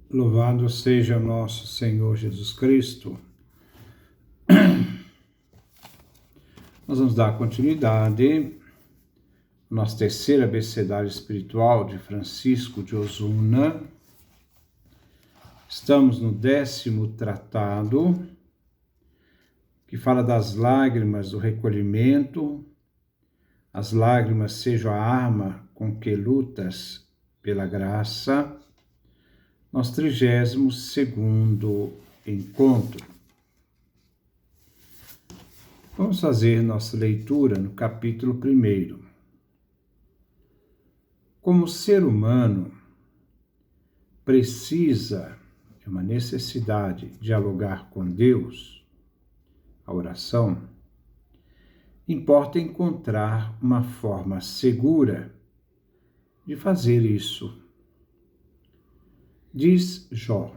Louvado seja nosso Senhor Jesus Cristo. Nós vamos dar continuidade ao nosso terceiro abecedário espiritual de Francisco de Osuna. Estamos no 10º tratado, que fala das lágrimas do recolhimento. As lágrimas sejam a arma com que lutas pela graça. Nosso 32º encontro. Vamos fazer nossa leitura no capítulo 1. Como ser humano precisa, é uma necessidade, dialogar com Deus, a oração, importa encontrar uma forma segura de fazer isso. Diz Jó: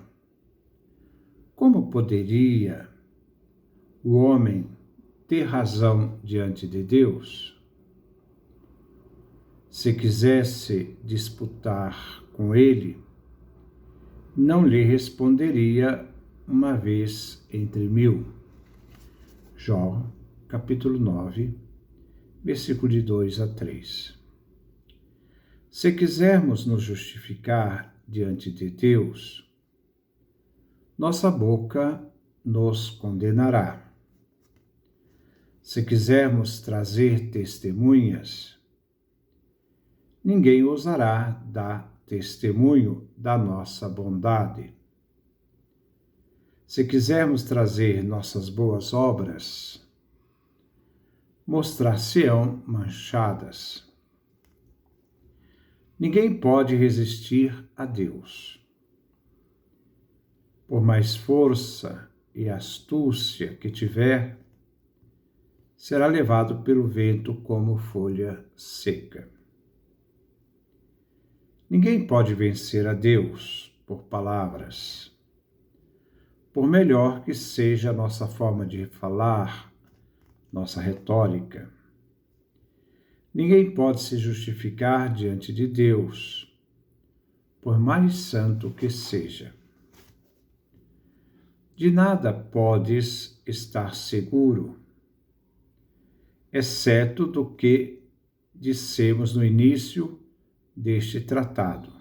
como poderia o homem ter razão diante de Deus? Se quisesse disputar com ele, não lhe responderia uma vez entre 1000. Jó, capítulo 9, versículo de 2 a 3. Se quisermos nos justificar diante de Deus, nossa boca nos condenará. Se quisermos trazer testemunhas, ninguém ousará dar testemunho da nossa bondade. Se quisermos trazer nossas boas obras, mostrar-se-ão manchadas. Ninguém pode resistir a Deus. Por mais força e astúcia que tiver, será levado pelo vento como folha seca. Ninguém pode vencer a Deus por palavras. Por melhor que seja a nossa forma de falar, nossa retórica, ninguém pode se justificar diante de Deus, por mais santo que seja. De nada podes estar seguro, exceto do que dissemos no início deste tratado: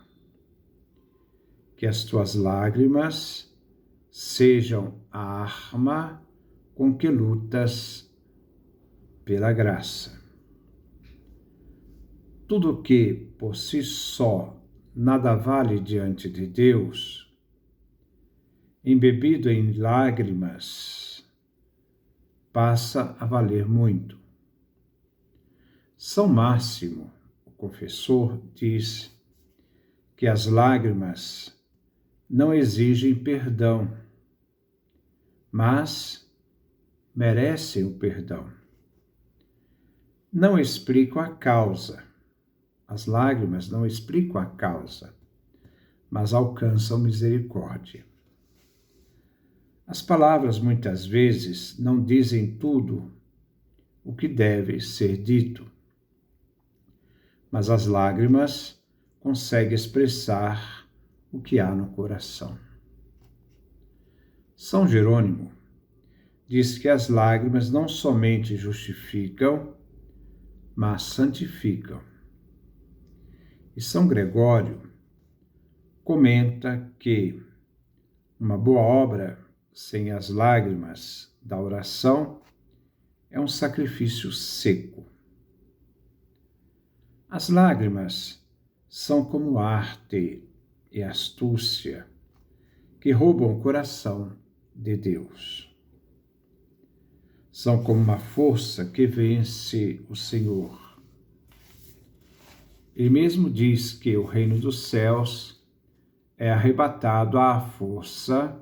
que as tuas lágrimas sejam a arma com que lutas pela graça. Tudo que, por si só, nada vale diante de Deus, embebido em lágrimas, passa a valer muito. São Máximo, o confessor, diz que as lágrimas não exigem perdão, mas merecem o perdão. Não explicam a causa. As lágrimas não explicam a causa, mas alcançam misericórdia. As palavras muitas vezes não dizem tudo o que deve ser dito, mas as lágrimas conseguem expressar o que há no coração. São Jerônimo diz que as lágrimas não somente justificam, mas santificam. E São Gregório comenta que uma boa obra sem as lágrimas da oração é um sacrifício seco. As lágrimas são como arte e astúcia que roubam o coração de Deus. São como uma força que vence o Senhor. Ele mesmo diz que o reino dos céus é arrebatado à força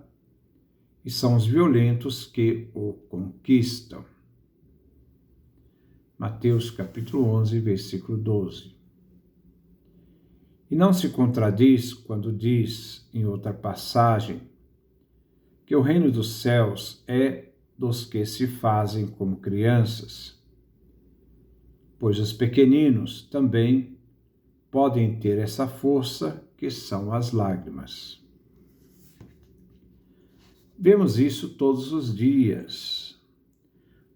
e são os violentos que o conquistam. Mateus capítulo 11, versículo 12. E não se contradiz quando diz, em outra passagem, que o reino dos céus é dos que se fazem como crianças, pois os pequeninos também podem ter essa força que são as lágrimas. Vemos isso todos os dias,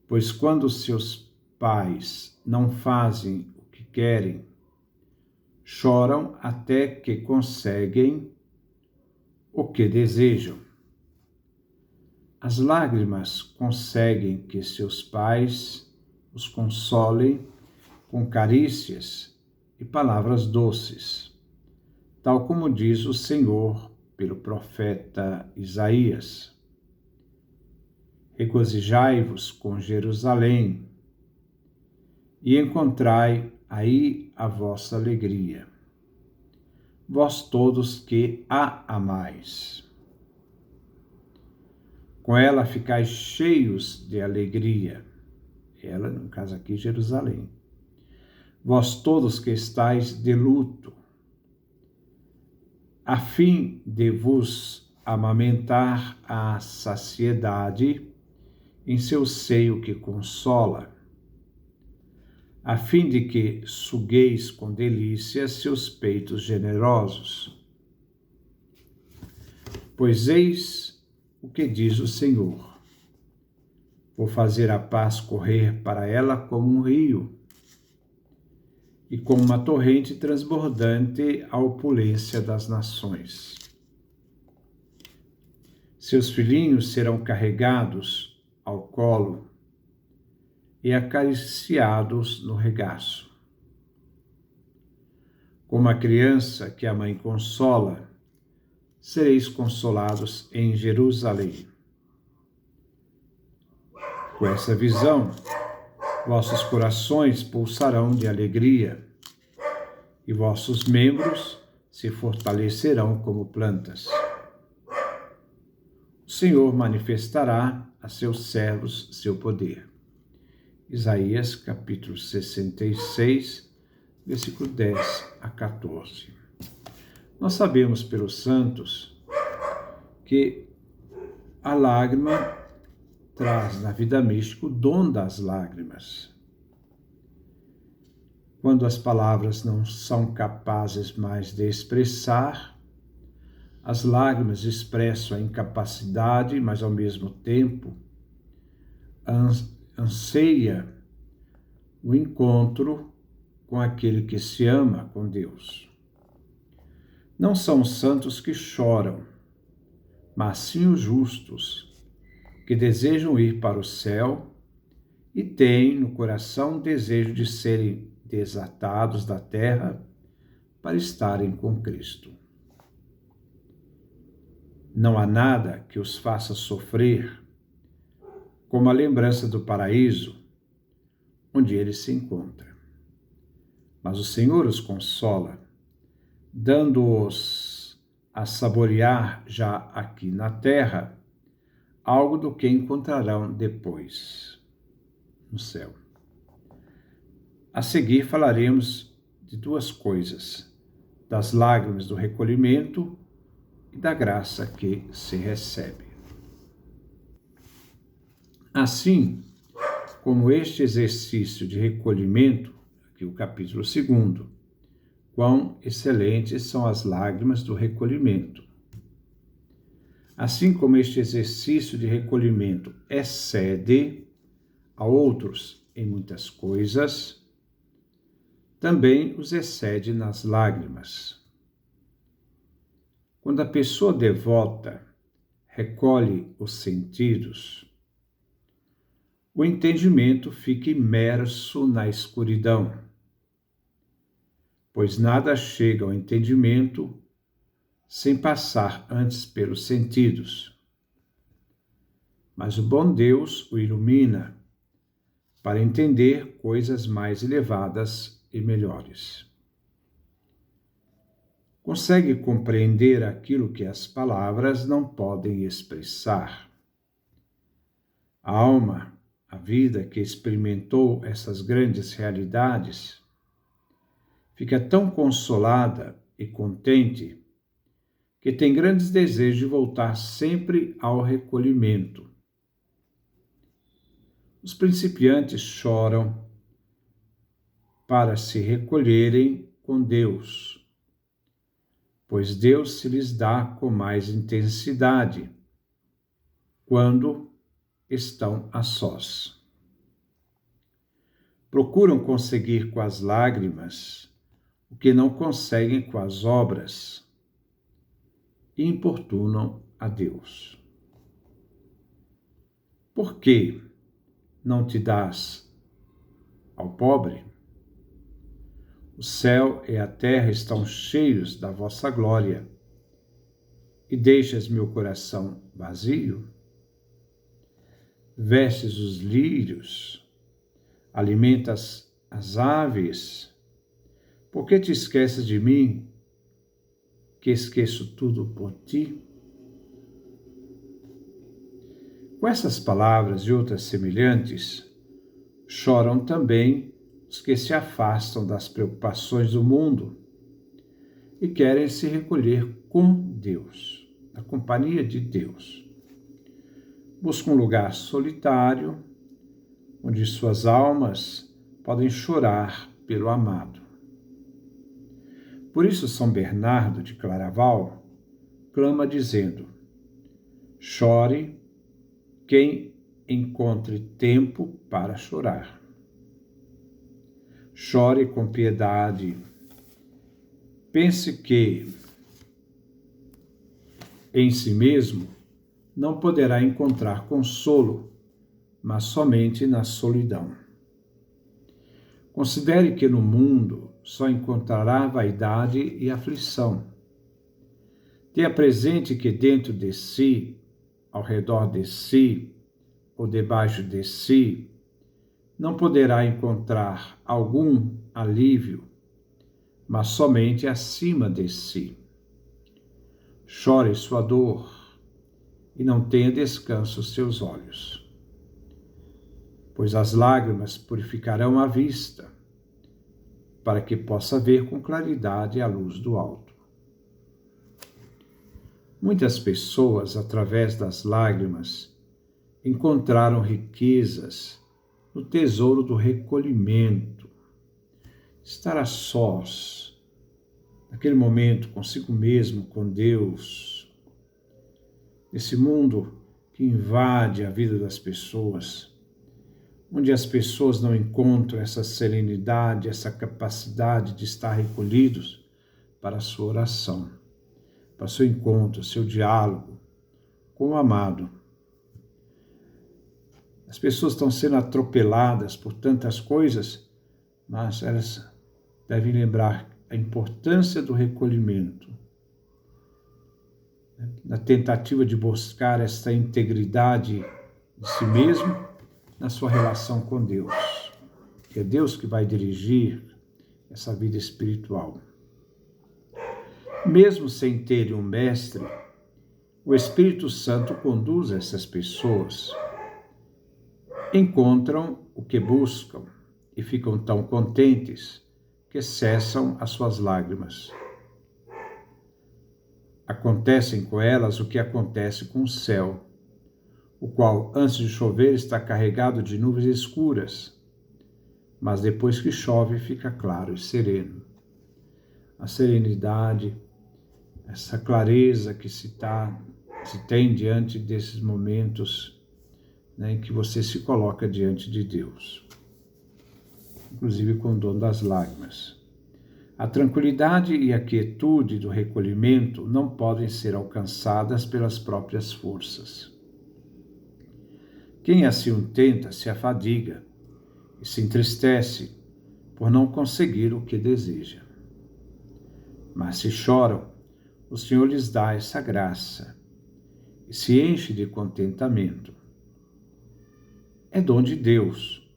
pois quando seus pais não fazem o que querem, choram até que conseguem o que desejam. As lágrimas conseguem que seus pais os consolem com carícias e palavras doces, tal como diz o Senhor pelo profeta Isaías. Regozijai-vos com Jerusalém e encontrai aí a vossa alegria, vós todos que a amais. Com ela ficais cheios de alegria. Ela, no caso aqui, Jerusalém. Vós todos que estáis de luto, a fim de vos amamentar à saciedade em seu seio que consola, a fim de que sugueis com delícia seus peitos generosos. Pois eis o que diz o Senhor: vou fazer a paz correr para ela como um rio, e como uma torrente transbordante a opulência das nações. Seus filhinhos serão carregados ao colo e acariciados no regaço. Como a criança que a mãe consola, sereis consolados em Jerusalém. Com essa visão, vossos corações pulsarão de alegria e vossos membros se fortalecerão como plantas. O Senhor manifestará a seus servos seu poder. Isaías, capítulo 66, versículo 10 a 14. Nós sabemos pelos santos que a lágrima traz na vida mística o dom das lágrimas. Quando as palavras não são capazes mais de expressar, as lágrimas expressam a incapacidade, mas ao mesmo tempo anseia o encontro com aquele que se ama com Deus. Não são os santos que choram, mas sim os justos, que desejam ir para o céu e têm no coração o desejo de serem desatados da terra para estarem com Cristo. Não há nada que os faça sofrer como a lembrança do paraíso onde ele se encontra. Mas o Senhor os consola, dando-os a saborear já aqui na terra algo do que encontrarão depois, no céu. A seguir falaremos de duas coisas: das lágrimas do recolhimento e da graça que se recebe. Assim como este exercício de recolhimento, aqui o capítulo 2, quão excelentes são as lágrimas do recolhimento. Assim como este exercício de recolhimento excede a outros em muitas coisas, também os excede nas lágrimas. Quando a pessoa devota recolhe os sentidos, o entendimento fica imerso na escuridão, pois nada chega ao entendimento sem passar antes pelos sentidos. Mas o bom Deus o ilumina para entender coisas mais elevadas e melhores. Consegue compreender aquilo que as palavras não podem expressar. A alma, a vida que experimentou essas grandes realidades, fica tão consolada e contente que tem grandes desejos de voltar sempre ao recolhimento. Os principiantes choram para se recolherem com Deus, pois Deus se lhes dá com mais intensidade, quando estão a sós. Procuram conseguir com as lágrimas o que não conseguem com as obras e importunam a Deus. Por que não te dás ao pobre? O céu e a terra estão cheios da vossa glória, e deixas meu coração vazio? Vestes os lírios, alimentas as aves, por que te esqueces de mim, que esqueço tudo por ti? Com essas palavras e outras semelhantes, choram também os que se afastam das preocupações do mundo e querem se recolher com Deus, na companhia de Deus. Buscam um lugar solitário, onde suas almas podem chorar pelo amado. Por isso, São Bernardo de Claraval clama dizendo: chore quem encontre tempo para chorar. Chore com piedade. Pense que, em si mesmo, não poderá encontrar consolo, mas somente na solidão. Considere que no mundo só encontrará vaidade e aflição. Tenha presente que dentro de si, ao redor de si ou debaixo de si, não poderá encontrar algum alívio, mas somente acima de si. Chore sua dor e não tenha descanso seus olhos, pois as lágrimas purificarão a vista, para que possa ver com claridade a luz do alto. Muitas pessoas, através das lágrimas, encontraram riquezas no tesouro do recolhimento, estar a sós, naquele momento consigo mesmo, com Deus, nesse mundo que invade a vida das pessoas, onde as pessoas não encontram essa serenidade, essa capacidade de estar recolhidos para a sua oração, para o seu encontro, seu diálogo com o amado. As pessoas estão sendo atropeladas por tantas coisas, mas elas devem lembrar a importância do recolhimento, na tentativa de buscar essa integridade de si mesmo na sua relação com Deus, que é Deus que vai dirigir essa vida espiritual. Mesmo sem terem um mestre, o Espírito Santo conduz essas pessoas. Encontram o que buscam e ficam tão contentes que cessam as suas lágrimas. Acontecem com elas o que acontece com o céu, o qual, antes de chover, está carregado de nuvens escuras, mas depois que chove, fica claro e sereno. A serenidade, essa clareza que se tem diante desses momentos, em que você se coloca diante de Deus, inclusive com o dom das lágrimas. A tranquilidade e a quietude do recolhimento não podem ser alcançadas pelas próprias forças. Quem assim o tenta se afadiga e se entristece por não conseguir o que deseja. Mas se choram, o Senhor lhes dá essa graça e se enche de contentamento. É dom de Deus,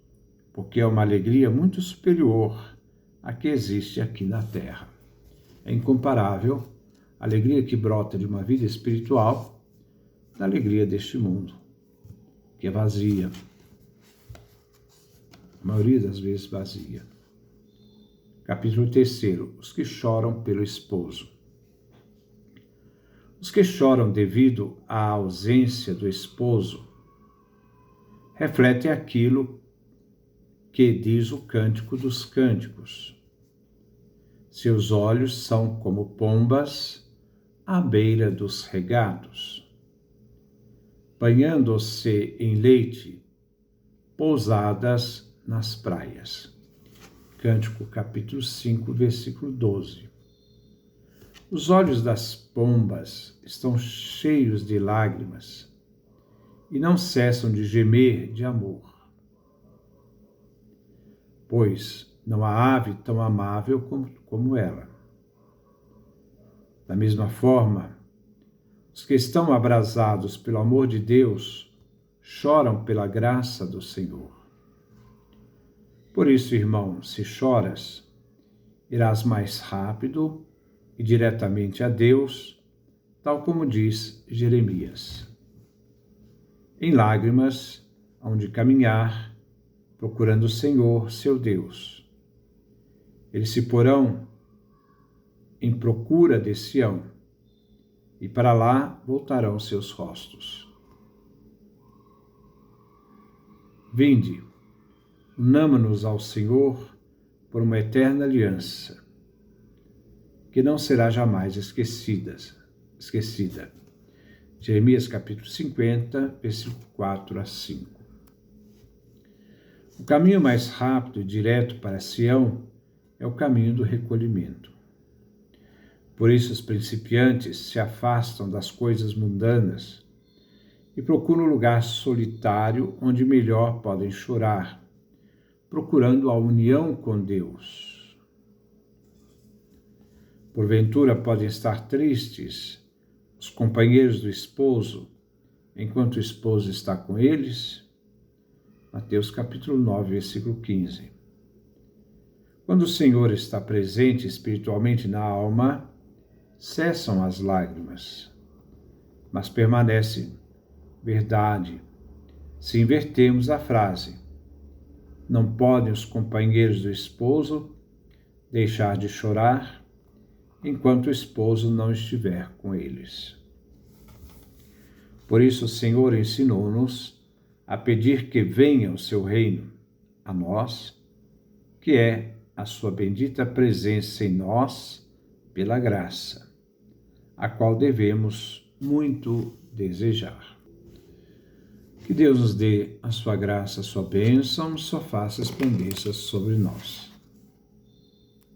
porque é uma alegria muito superior à que existe aqui na terra. É incomparável a alegria que brota de uma vida espiritual da alegria deste mundo, que é vazia, a maioria das vezes vazia. Capítulo 3. Os que choram pelo esposo. Os que choram devido à ausência do esposo refletem aquilo que diz o Cântico dos Cânticos. Seus olhos são como pombas à beira dos regatos. banhando-se em leite, pousadas nas praias. Cântico capítulo 5, versículo 12. Os olhos das pombas estão cheios de lágrimas e não cessam de gemer de amor, pois não há ave tão amável como ela. Da mesma forma, os que estão abrasados pelo amor de Deus choram pela graça do Senhor. Por isso, irmão, se choras, irás mais rápido e diretamente a Deus, tal como diz Jeremias. Em lágrimas, hão de caminhar, procurando o Senhor, seu Deus. Eles se porão em procura de Sião, e para lá voltarão seus rostos. Vinde, unamo-nos ao Senhor por uma eterna aliança, que não será jamais esquecida. Jeremias capítulo 50, versículo 4 a 5. O caminho mais rápido e direto para Sião é o caminho do recolhimento. Por isso os principiantes se afastam das coisas mundanas e procuram um lugar solitário onde melhor podem chorar, procurando a união com Deus. Porventura podem estar tristes os companheiros do esposo, enquanto o esposo está com eles? Mateus capítulo 9, versículo 15. Quando o Senhor está presente espiritualmente na alma, cessam as lágrimas, mas permanece verdade se invertermos a frase. Não podem os companheiros do esposo deixar de chorar enquanto o esposo não estiver com eles. Por isso o Senhor ensinou-nos a pedir que venha o seu reino a nós, que é a sua bendita presença em nós pela graça, a qual devemos muito desejar. Que Deus nos dê a sua graça, a sua bênção, sua face resplandeça sobre nós.